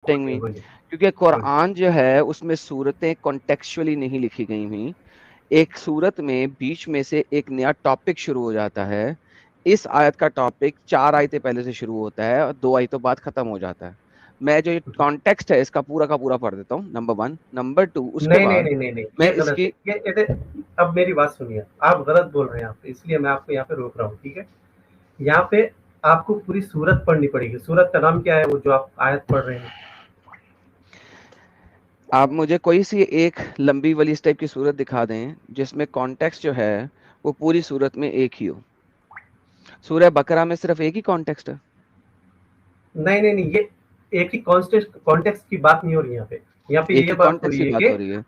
interrupting me, کیونکہ قرآن جو ہے اس میں صورتیں کانٹیکسچولی نہیں لکھی گئی ہوئی. ایک صورت میں بیچ میں سے ایک نیا ٹاپک شروع ہو جاتا ہے. اس آیت کا ٹاپک 4 آیتیں پہلے سے شروع ہوتا ہے اور 2 آیتوں بعد ختم ہو جاتا ہے. میں جو کانٹیکسٹ ہے اس کا پورا پڑھ دیتا ہوں. نمبر 1. نمبر 2 اس کے بعد نہیں میں یہ اس غلط کی ہے. اب میری بات سنیے, آپ غلط بول رہے ہیں, آپ اس لیے میں آپ کو یہاں پہ روک رہا ہوں, ٹھیک ہے. یہاں پہ آپ کو پوری سورت پڑھنی پڑے گی. سورت کا نام کیا ہے وہ جو آپ آیت پڑھ رہے ہیں؟ آپ مجھے کوئی سی ایک لمبی والی اس ٹائپ کی صورت دکھا دیں جس میں کانٹیکسٹ جو ہے وہ پوری صورت میں ایک ہی ہو. سورہ بقرہ میں صرف ایک ہی کانٹیکسٹ ہے. نہیں, یہ ایک ہی کانٹیکسٹ کی بات نہیں ہو رہی. یہاں پہ ایک یہ ہی بات ہو کانٹیکسٹ رہی کی ہے بات کہ ہو رہی ہے.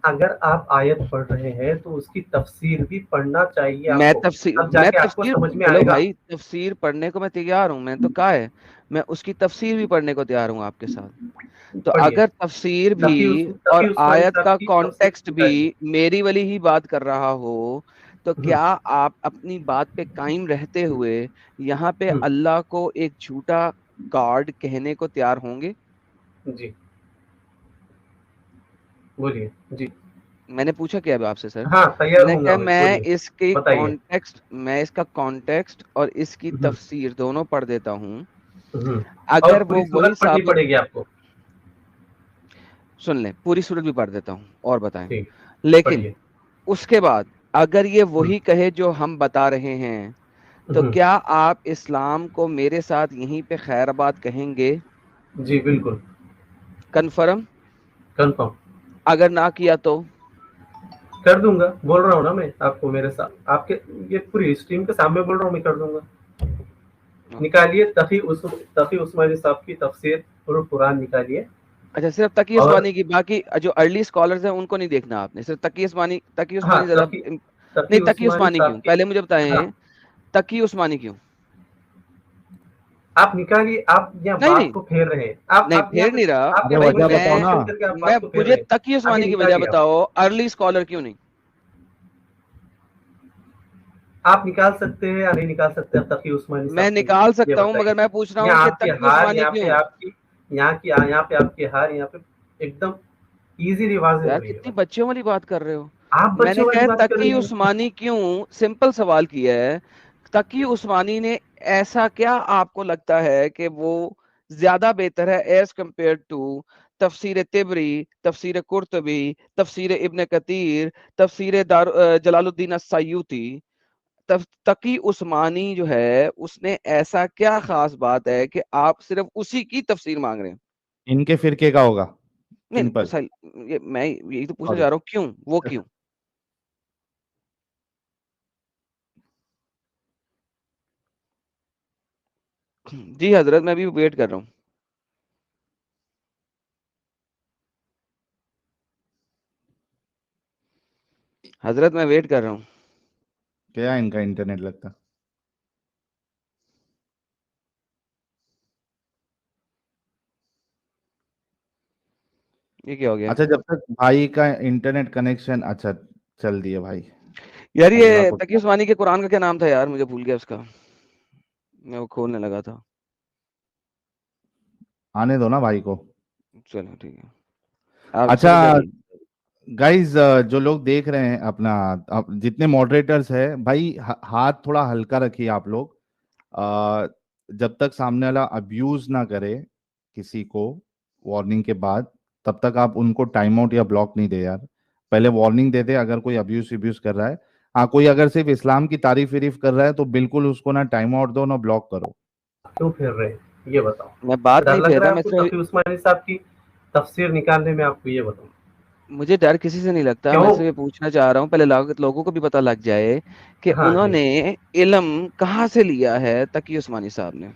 اگر آپ آیت پڑھ رہے ہیں تو اس کی تفسیر بھی پڑھنا چاہیے آپ میں کو, اب جا میں کے آپ کو تفسیر سمجھ میں بولو آئے گا. بھائی, تفسیر پڑھنے کو میں تیار ہوں. میں تو کہا ہے میں اس کی تفسیر بھی پڑھنے کو تیار ہوں آپ کے ساتھ. تو پڑھیے. اگر تفسیر بھی اور تقی عثمانی آیت صاحب کا کی تفسیر کانٹیکسٹ بھی نکالیے. میری والی ہی بات کر رہا ہو تو کیا آپ اپنی بات پہ قائم رہتے ہوئے یہاں پہ اللہ کو ایک جھوٹا گاڈ کہنے کو تیار ہوں گے؟ جی بولیے. جی میں نے پوچھا کیا آپ سے سر؟ ہاں میں تیار نے ہوں کہا گا, میں بولیے اس کی بتائیے. کانٹیکسٹ میں اس کا کانٹیکسٹ اور اس کی تفسیر دونوں پڑھ دیتا ہوں. اور اگر پوری وہ وہی صورت پڑھنی ثابت پڑے گی آپ کو. سن لیں, پوری صورت بھی پڑھ دیتا ہوں اور بتائیں. ٹھیک, لیکن پڑھیے. اس کے بعد اگر یہ وہی کہے جو ہم بتا رہے ہیں تو کیا آپ اسلام کو میرے ساتھ یہیں پہ خیر آباد کہیں گے؟ جی بالکل کنفرم. کنفرم اگر نہ کیا تو کر دوں گا. بول رہا ہوں نا میں آپ کو, میرے ساتھ آپ کے یہ پوری اسٹریم کے سامنے بول رہا ہوں, میں کر دوں گا. نکالیے تقی عثمانی صاحب کی تفسیر قرآن نکالیے. اچھا, صرف تقی اور عثمانی کی, باقی جو ارلی اسکالرز ہیں ان کو نہیں دیکھنا آپ نے, صرف تقی عثمانی ہاں ذرا نہیں. تقی عثمانی عثمانی کیوں, صاحب کی. پہلے مجھے ہاں بتائیں تقی عثمانی کیوں؟ آپ نکالیے. آپ یہاں بات نہیں کو پھیر رہے ہیں. نہیں آپ یہاں پھیر پہ نہیں رہا. آپ کے ارے بھائی وجہ سے بتاؤ نا. ڈسکشن کر کے آپ میں بات کو پھیر مجھے رہے ہیں. تقی ابھی عثمانی کی وجہ نکالیے. بتاؤ, ارلی اسکالر کیوں نہیں؟ آپ نکال سکتے ہیں یا نہیں نکال سکتے ہیں تقی عثمانی میں صاحب کی؟ نکال یہ سکتا ہوں, بتائیے. مگر میں پوچھ رہا ہوں یہاں کہ آپ کے تقی ہار, عثمانی یہاں کیوں؟ پہ آپ کی یہاں پہ آپ کے ہار, یہاں پہ ایک دم ایزی واضح یار ہو رہی ہے کتنی بات. بچوں والی بات کر رہے ہو. آپ میں نے بچوں والی کہا بات کر تقی رہی ہیں. عثمانی کیوں, سمپل سوال کیا ہے. تقی عثمانی نے ایسا کیا آپ کو لگتا ہے کہ وہ زیادہ بہتر ہے ایز کمپیئر ٹو تفسیر طبری, تفسیر قرطبی, تفسیر ابن کثیر, تفسیر جلال الدین السیوطی؟ تقی عثمانی جو ہے اس نے ایسا کیا خاص بات ہے کہ آپ صرف اسی کی تفسیر مانگ رہے ہیں؟ ان کے فرقے کا ہوگا. نہیں, میں یہی تو پوچھنا چاہ رہا ہوں, کیوں, وہ کیوں؟ جی حضرت, میں بھی ویٹ کر رہا ہوں. حضرت میں ویٹ کر رہا ہوں. کیا ان کا انٹرنیٹ لگتا؟ یہ کیا ہو گیا؟ اچھا, جب تک بھائی کا انٹرنیٹ کنیکشن اچھا چل دیے بھائی. یار اللہ یہ کو تقی عثمانی کے قرآن کا کیا نام تھا یار, مجھے بھول گیا اس کا, میں وہ کھولنے لگا تھا. آنے دو نا بھائی کو. چلو ٹھیک ہے, آپ اچھا سمجھ جائیے. گائز, جو لوگ دیکھ رہے ہیں اپنا, جتنے ماڈریٹرز ہیں بھائی, ہاتھ تھوڑا ہلکا رکھیے آپ لوگ. جب تک سامنے والا ابیوز نہ کرے کسی کو وارننگ کے بعد, تب تک آپ ان کو ٹائم آؤٹ یا بلاک نہیں دے یار. پہلے وارننگ دے دے اگر کوئی ابیوز کر رہا ہے. ہاں, کوئی اگر صرف اسلام کی تعریف کر رہا ہے تو بالکل اس کو نہ ٹائم آؤٹ دو نہ بلاک کرو. کیوں پھیر رہے ہیں یہ بتاؤ. میں بات ڈر نہیں لگ پھیر رہا رہا, ہے میں آپ کو صرف تقی عثمانی صاحب کی تفسیر نکالنے میں؟ آپ کو یہ بتاؤ. مجھے ڈر کسی سے نہیں لگتا, کیوں؟ میں صرف یہ پوچھنا چاہ رہا ہوں پہلے لوگوں کو بھی پتہ لگ جائے کہ ہاں انہوں جی, نے علم کہاں سے لیا ہے تقی عثمانی صاحب نے.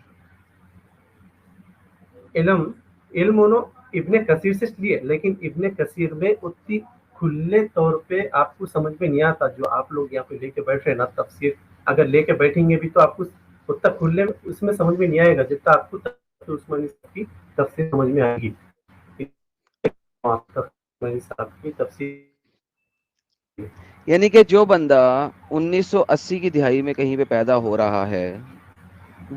علم انہوں ابن کثیر سے لیے, لیکن ابن کثیر میں اتنی کھلے طور پہ آپ کو سمجھ میں نہیں آتا جو آپ لوگ یہاں پہ لے کے بیٹھ رہے ہیں نا. تفسیر اگر لے کے بیٹھیں گے بھی تو آپ کو اتنا کھلے اس میں سمجھ میں نہیں آئے گا جتنا آپ کو عثمانی صاحب کی تفسیر سمجھ میں آئے گی. صاحب کی تفسیر, یعنی کہ جو بندہ 1980 کی دہائی میں کہیں پہ پیدا ہو رہا ہے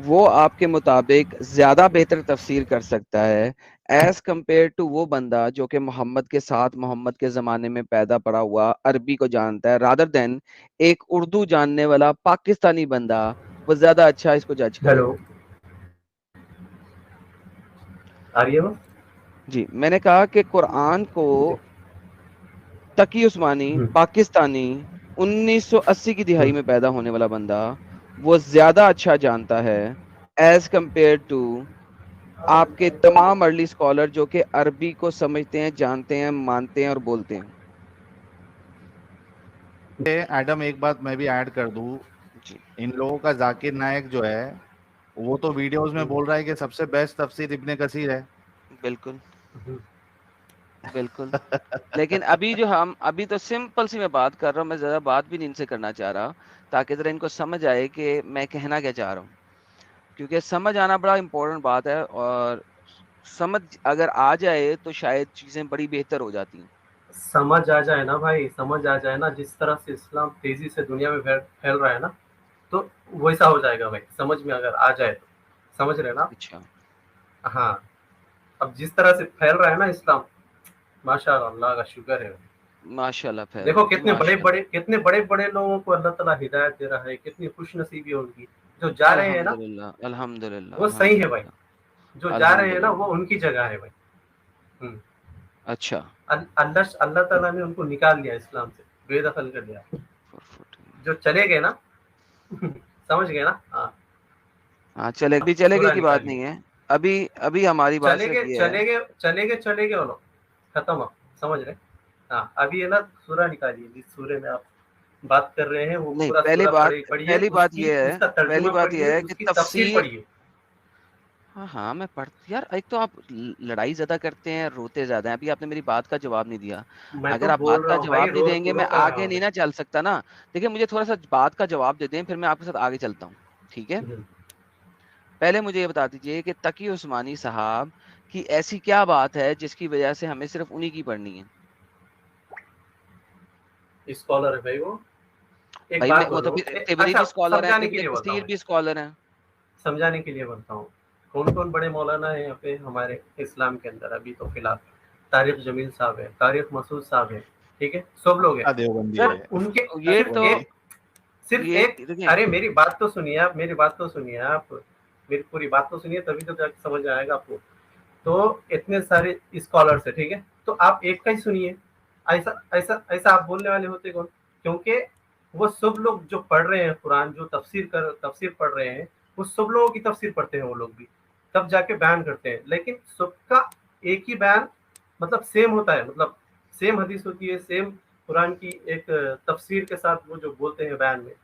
وہ آپ کے مطابق زیادہ بہتر تفسیر کر سکتا ہے ایز کمپیئر ٹو وہ بندہ جو کہ محمد کے ساتھ محمد کے زمانے میں پیدا پڑا ہوا عربی کو جانتا ہے رادر دین ایک اردو جاننے والا پاکستانی بندہ وہ زیادہ اچھا اس کو جج کرے ہیلو، آ رہی ہے وہ؟ جی میں نے کہا کہ قرآن کو جی۔ تقی عثمانی پاکستانی 1980 کی دہائی ہوں۔ میں پیدا ہونے والا بندہ وہ زیادہ اچھا جانتا ہے ایز کمپیئر ٹو آپ کے تمام ارلی اسکالر جو کہ عربی کو سمجھتے ہیں جانتے ہیں مانتے ہیں اور بولتے ہیں. ایڈم ایک بات میں بھی ایڈ کر دوں، جی ان لوگوں کا ذاکر نائک جو ہے وہ تو ویڈیوز میں بول رہا ہے کہ سب سے بیسٹ تفسیر ابن کثیر ہے. بالکل بالکل. لیکن ابھی جو ہم ابھی تو سمپل سی میں بات کر رہا ہوں، میں زیادہ بات بھی نہیں ان سے کرنا چاہ رہا تاکہ ذرا ان کو سمجھ آئے کہ میں کہنا کیا چاہ رہا ہوں، کیونکہ سمجھ آنا بڑا امپورٹنٹ بات ہے اور سمجھ اگر آ جائے تو شاید چیزیں بڑی بہتر ہو جاتی ہیں. سمجھ آ جائے نا بھائی، سمجھ آ جائے نا، جس طرح سے اسلام تیزی سے دنیا میں پھیل رہا ہے نا، تو ویسا ہو جائے گا بھائی. سمجھ میں اگر آ جائے تو، سمجھ رہے نا؟ اچھا ہاں، اب جس طرح سے پھیل رہا ہے نا اسلام، ماشاء اللہ کا شکر ہے. ماشاء اللہ پھیل دیکھو رہا ہے جی، کتنے بڑے بڑے لوگوں کو اللہ تعالیٰ ہدایت دے رہا ہے، کتنی خوش نصیبی ہے ان کی جو جا رہے ہیں نا. الحمدللہ الحمدللہ وہ صحیح ہے بھائی، الحمدللہ جو جا رہے ہیں نا الحمدللہ. وہ ان کی جگہ ہے بھائی. اچھا اللہ تعالیٰ نے ان کو نکال لیا اسلام سے، بے دخل کر دیا. جو چلے گئے نا سمجھ گئے نا؟ ہاں چلے گئے پورا کی بات نکال نہیں لیا. ہے. ابھی ہماری بات صرف یہ ہے چلے گئے وہ لوگ، ختم. آپ سمجھ رہے؟ ہاں، ابھی ہے نا سورہ نکالیے، جس سورے میں آپ بات کر رہے ہیں وہ نہیں. پورا سورہ پڑھیے، پہلی بات یہ اس کا ترجمہ پڑھیے، ہے کہ اس کی تفسیر تفسیر. پڑھیے. ہاں میں یار ایک تو آپ لڑائی زیادہ کرتے ہیں روتے زیادہ ہیں. ابھی آپ نے میری بات کا جواب نہیں دیا. میں تو اگر آپ بول بات رہا کا ہوں بھائی، جواب نہیں رو دیں گے میں کہاں رہا آگے ہوں نہیں نہ چل سکتا نا. دیکھیں مجھے تھوڑا سا بات کا جواب دے دیں پھر میں آپ کے ساتھ آگے چلتا ہوں، ٹھیک ہے؟ میں. پہلے مجھے یہ بتا دیجئے کہ تقی عثمانی صاحب کی ایسی کیا بات ہے جس کی وجہ سے ہمیں صرف انہی کی پڑھنی ہے؟ اسکالر ہے بھائی وہ. ایک بھائی میں بات وہ تو بولو، پھر طبری بھی اچھا اسکالر ہیں، سمجھانے کے ابن لیے بولتا ہوں کثیر میں، بھی اسکالر ہیں. سمجھانے کے لیے بولتا ہوں. کون کون بڑے مولانا ہیں یہاں پہ ہمارے اسلام کے اندر ابھی تو فی الحال؟ طارق جمیل صاحب ہے، طارق مسعود صاحب ہے، ٹھیک ہے، سب لوگ ہیں. دیوبندی سر ہے ان کے یہ صرف تو یہ ایک دیکھیں ارے میری بات تو سنیے آپ، میری پوری بات تو سنیے، تبھی تو جا کے سمجھ آئے گا آپ کو. تو اتنے سارے اسکالرس ہیں، ٹھیک ہے، تو آپ ایک کا ہی سنیے. ایسا آپ بولنے والے ہوتے کون؟ کیونکہ وہ سب لوگ جو پڑھ رہے ہیں قرآن، جو تفسیر پڑھ رہے ہیں، وہ سب لوگوں کی تفسیر پڑھتے ہیں وہ لوگ بھی، تب جا کے بیان کرتے ہیں. لیکن سب کا ایک ہی بیان مطلب سیم ہوتا ہے، مطلب سیم حدیث ہوتی ہے، سیم قرآن کی ایک تفسیر کے ساتھ وہ جو بولتے ہیں بیان میں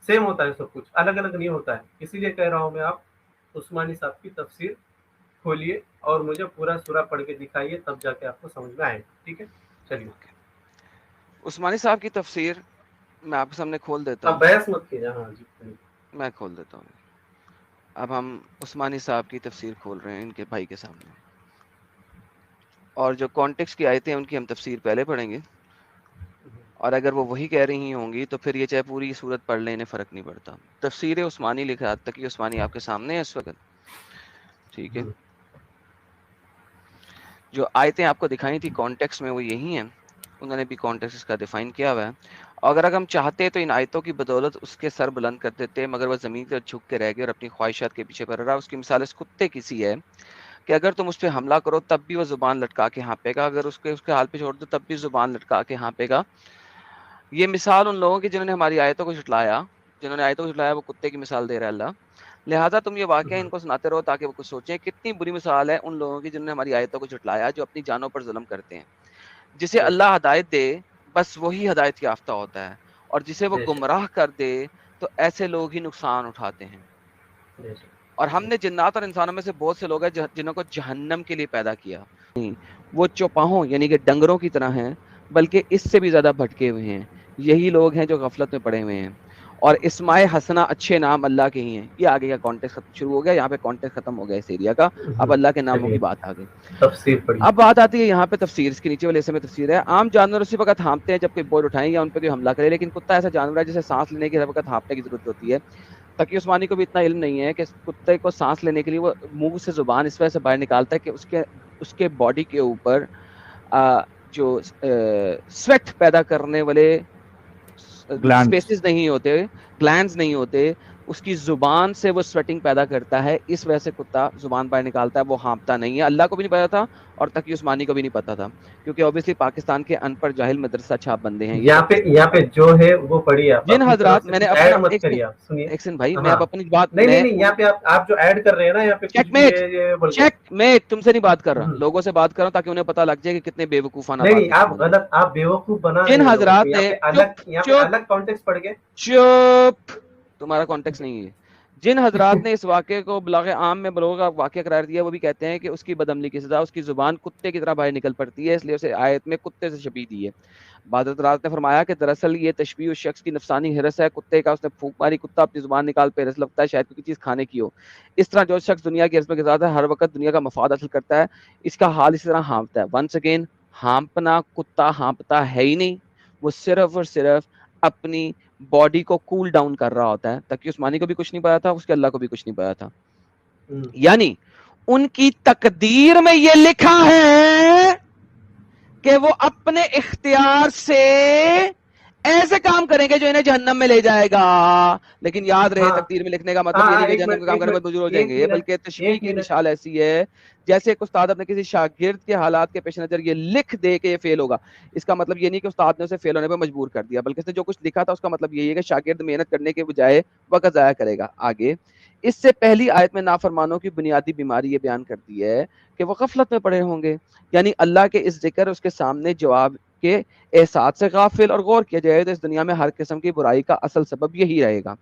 سیم ہوتا ہے، سب کچھ الگ الگ نہیں ہوتا ہے. اسی لیے کہہ رہا ہوں میں، آپ عثمانی صاحب کی تفسیر کھولیے اور مجھے پورا سورہ پڑھ کے دکھائیے، تب جا کے آپ کو سمجھ میں آئے گا. ٹھیک ہے، چلیے. عثمانی صاحب کی تفسیر میں آپ کے سامنے کھول دیتا اب ہوں. بحث مت کیجیے. ہاں جی، میں کھول دیتا ہوں. اب ہم عثمانی صاحب کی تفسیر کھول رہے ہیں ان کے بھائی کے سامنے، اور جو کانٹیکس کی آیتیں ہیں ان کی ہم تفسیر پہلے پڑھیں گے، اور اگر وہ وہی کہہ رہی ہوں گی تو پھر یہ چاہے پوری صورت پڑھ لیں انہیں فرق نہیں پڑتا. تفسیر عثمانی لکھا تقی عثمانی آپ کے سامنے ہے اس وقت، ٹھیک ہے؟ جو آیتیں آپ کو دکھائی تھی کانٹیکس میں وہ یہی ہیں، انہوں نے بھی کانٹیکس کا ڈیفائن کیا ہوا ہے. اور اگر ہم چاہتے تو ان آیتوں کی بدولت اس کے سر بلند کر دیتے، مگر وہ زمین پر جھک کے رہ گئے اور اپنی خواہشات کے پیچھے پڑ رہا. اس کی مثال اس کتے کی سی ہے کہ اگر تم اس پہ حملہ کرو تب بھی وہ زبان لٹکا کے ہانپے گا، اگر اس کے حال پہ چھوڑ دو تب بھی زبان لٹکا کے ہانپے گا. یہ مثال ان لوگوں کی جنہوں نے ہماری آیتوں کو جھٹلایا، وہ کتے کی مثال دے رہا ہے اللہ. لہٰذا تم یہ واقعہ ان کو سناتے رہو تاکہ وہ کچھ سوچیں. کتنی بری مثال ہے ان لوگوں کی جنہوں نے ہماری آیتوں کو جھٹلایا، جو اپنی جانوں پر ظلم کرتے ہیں. جسے اللہ ہدایت دے بس وہی ہدایت یافتہ ہوتا ہے، اور جسے وہ گمراہ کر دے تو ایسے لوگ ہی نقصان اٹھاتے ہیں. اور ہم نے جنات اور انسانوں میں سے بہت سے لوگ ہیں جنہوں کو جہنم کے لیے پیدا کیا. وہ چوپاہوں یعنی کہ ڈنگروں کی طرح ہیں، بلکہ اس سے بھی زیادہ بھٹکے ہوئے ہیں. یہی لوگ ہیں جو غفلت میں پڑے ہوئے ہیں. اور اسماء حسنہ اچھے نام اللہ کے ہی ہیں. یہ آگے کا کانٹیکس شروع ہو گیا، یہاں پہ کانٹیکس ختم ہو گیا اس ایریا کا. اب اللہ کے ناموں کی بات آ گئی. تفسیر پڑھیے. اب بات آتی ہے یہاں پہ تفسیر، اس کے نیچے والے حصے میں تفسیر ہے. عام جانور اسی وقت ہانپتے ہیں جب کوئی بوجھ اٹھائیں یا ان پہ کوئی حملہ کرے، لیکن کتا ایسا جانور ہے جسے سانس لینے کی ہر وقت ہانپنے کی ضرورت ہوتی ہے. تقی عثمانی کو بھی اتنا علم نہیں ہے کہ کتے کو سانس لینے کے لیے وہ منہ سے زبان اس وجہ سے باہر نکالتا ہے کہ اس کے باڈی کے اوپر جو سویٹ پیدا کرنے والے اسپیسز نہیں ہوتے، گلینڈز نہیں ہوتے، اس کی زبان سے وہ سویٹنگ پیدا کرتا ہے، اس وجہ سے کتا زبان باہر نکالتا ہے، وہ ہانپتا نہیں ہے۔ اللہ کو بھی نہیں پتا تھا اور تقی عثمانی کو بھی نہیں پتا تھا، کیونکہ اوبیسلی پاکستان کے ان پڑھ جاہل مدرسہ چھاپ بندے ہیں۔ یہاں پہ جو ہے وہ پڑھی آپ جن حضرات، میں نے اپنا مت کریے آپ، سنیے ایک سن بھائی، میں اب اپنی بات نہیں یہاں پہ آپ جو ایڈ کر رہے ہیں نا، یہاں پہ چیک میں تم سے نہیں بات کر رہا، لوگوں سے بات کر رہا ہوں تاکہ انہیں پتہ لگ جائے کہ کتنے بے وقوفانہ بات نہیں، آپ غلط، آپ بیوقوف بنا رہے ہیں۔ جن حضرات نے الگ کانٹیکسٹ پڑھ کے چپ، تمہارا کانٹیکسٹ نہیں ہے۔ جن حضرات نے اس واقعے کو بلاغ عام میں بلوغ کا واقعہ قرار دیا، وہ بھی کہتے ہیں کہ اس کی بدعملی کی سزا اس کی زبان کتے کی طرح باہر نکل پڑتی ہے، اس لیے اسے آیت میں کتے سے شبیہ دی ہے۔ بعض حضرات نے فرمایا کہ دراصل یہ تشبیہ اس شخص کی نفسانی ہرس ہے، کتے کا اس نے پھونک ماری، کتا اپنی زبان نکال پہ ہرس لگتا ہے شاید کوئی چیز کھانے کی ہو۔ اس طرح جو شخص دنیا کی ہرس میں گزارتا ہے، ہر وقت دنیا کا مفاد حاصل کرتا ہے، اس کا حال اسی طرح ہانپتا ہے۔ ونس اگین، ہانپنا، کتا ہانپتا ہے ہی نہیں، وہ صرف اور صرف اپنی باڈی کو کول ڈاؤن کر رہا ہوتا ہے۔ تقی عثمانی کو بھی کچھ نہیں پتا تھا، اس کے اللہ کو بھی کچھ نہیں پتا تھا۔ یعنی ان کی تقدیر میں یہ لکھا ہے کہ وہ اپنے اختیار سے ایسے کام کریں گے جو انہیں جہنم میں لے جائے گا، لیکن یاد رہے تقدیر میں لکھنے کا مطلب یہ نہیں کہ جہنم کا کام کرنے میں مجبور ہو جائیں گے، بلکہ تشبیہ کی مثال ایسی ہے جیسے ایک استاد اپنے کسی شاگرد کے حالات کے پیش نظر یہ لکھ دے کہ یہ فیل ہوگا۔ اس کا مطلب یہ نہیں کہ استاد نے اسے فیل ہونے پہ مجبور کر دیا، بلکہ اس نے جو کچھ لکھا تھا اس کا مطلب یہی ہے کہ شاگرد محنت کرنے کے بجائے وقت ضائع کرے گا۔ آگے اس سے پہلی آیت میں نافرمانوں کی بنیادی بیماری یہ بیان کر دی ہے کہ وہ غفلت میں پڑے ہوں گے، یعنی اللہ کے اس ذکر اس کے سامنے جواب کے احساس سے غافل اور غور کیا جائے تو اس دنیا میں ہر قسم کی برائی کا اصل سبب یہی رہے گا۔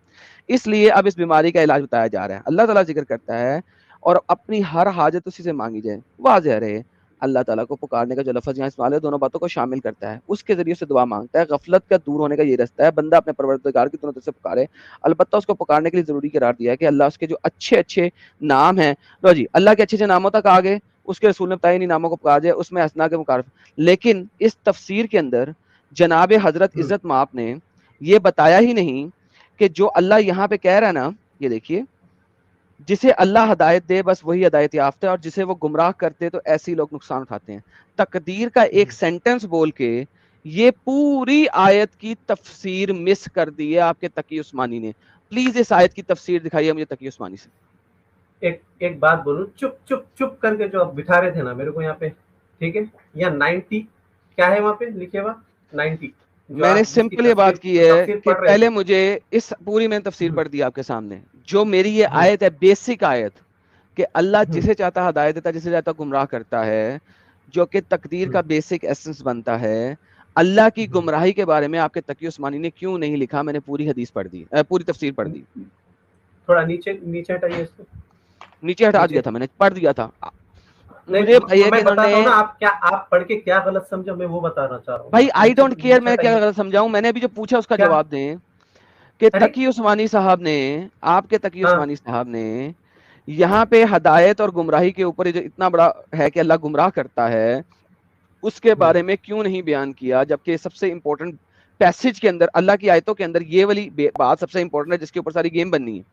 اس لیے اب اس بیماری کا علاج بتایا جا رہا ہے۔ اللہ تعالیٰ ذکر کرتا ہے اور اپنی ہر حاجت اسی سے مانگی جائے، واضح رہے اللہ تعالیٰ کو پکارنے کا جو لفظ یہاں استعمال ہے دونوں باتوں کو شامل کرتا ہے، اس کے ذریعے سے دعا مانگتا ہے۔ غفلت کا دور ہونے کا یہ رستہ ہے، بندہ اپنے پروردگار کی دونوں طرف سے پکارے، البتہ اس کو پکارنے کے لیے ضروری قرار دیا ہے کہ اللہ اس کے جو اچھے اچھے نام ہیں، لو جی اللہ کے اچھے اچھے ناموں تک آگے اس کے رسول نے بتایا نہیں ناموں کو پکار جائے، اس میں اسنا کے مقارف۔ لیکن اس تفسیر کے اندر جناب حضرت عزت مآب نے یہ بتایا ہی نہیں کہ جو اللہ یہاں پہ کہہ رہا ہے نا، یہ دیکھیے، جسے اللہ ہدایت دے بس وہی ہدایت یافتہ ہے اور جسے وہ گمراہ کرتے تو ایسے ہی لوگ نقصان اٹھاتے ہیں۔ تقدیر کا ایک سینٹنس بول کے یہ پوری آیت کی تفسیر مس کر دی ہے آپ کے تقی عثمانی نے۔ پلیز اس آیت کی تفسیر دکھائیے مجھے تقی عثمانی سے۔ ایک بات بولوں، چپ چپ چپ کر کے جو آپ بٹھا رہے تھے نا میرے کو یہاں پہ، ٹھیک ہے، یا 90 کیا ہے وہاں پہ لکھے ہوا 90، میں نے سمپل یہ بات کی ہے کہ پہلے مجھے اس پوری میں تفسیر پڑھ دی آپ کے سامنے، جو میری یہ آیت ہے بیسک آیت کہ اللہ جسے چاہتا ہدایت دیتا، جسے چاہتا گمراہ کرتا ہے، جو کہ تقدیر کا بیسک ایسنس بنتا ہے۔ اللہ کی گمراہی کے بارے میں آپ کے تقی عثمانی نے کیوں نہیں لکھا؟ میں نے پوری حدیث پڑھ دی، پوری تفسیر پڑھ دی۔ تھوڑا نیچے ہٹائیے اس کو، نیچے ہٹا دیا تھا، میں نے پڑھ دیا تھا۔ مجھے میں بتاتا ہوں نا آپ پڑھ کے کیا غلط سمجھا، میں وہ بتانا چاہ رہا ہوں بھائی۔ آئی ڈونٹ کیئر میں کیا غلط سمجھاؤں، میں نے ابھی جو پوچھا اس کا جواب دیں کہ تقی عثمانی صاحب نے، آپ کے تقی عثمانی صاحب نے یہاں پہ ہدایت اور گمراہی کے اوپر جو اتنا بڑا ہے کہ اللہ گمراہ کرتا ہے، اس کے بارے میں کیوں نہیں بیان کیا، جبکہ سب سے امپورٹنٹ پیسج کے اندر، اللہ کی آیتوں کے اندر یہ والی بات سب سے امپورٹنٹ ہے جس کے اوپر ساری گیم بننی ہے۔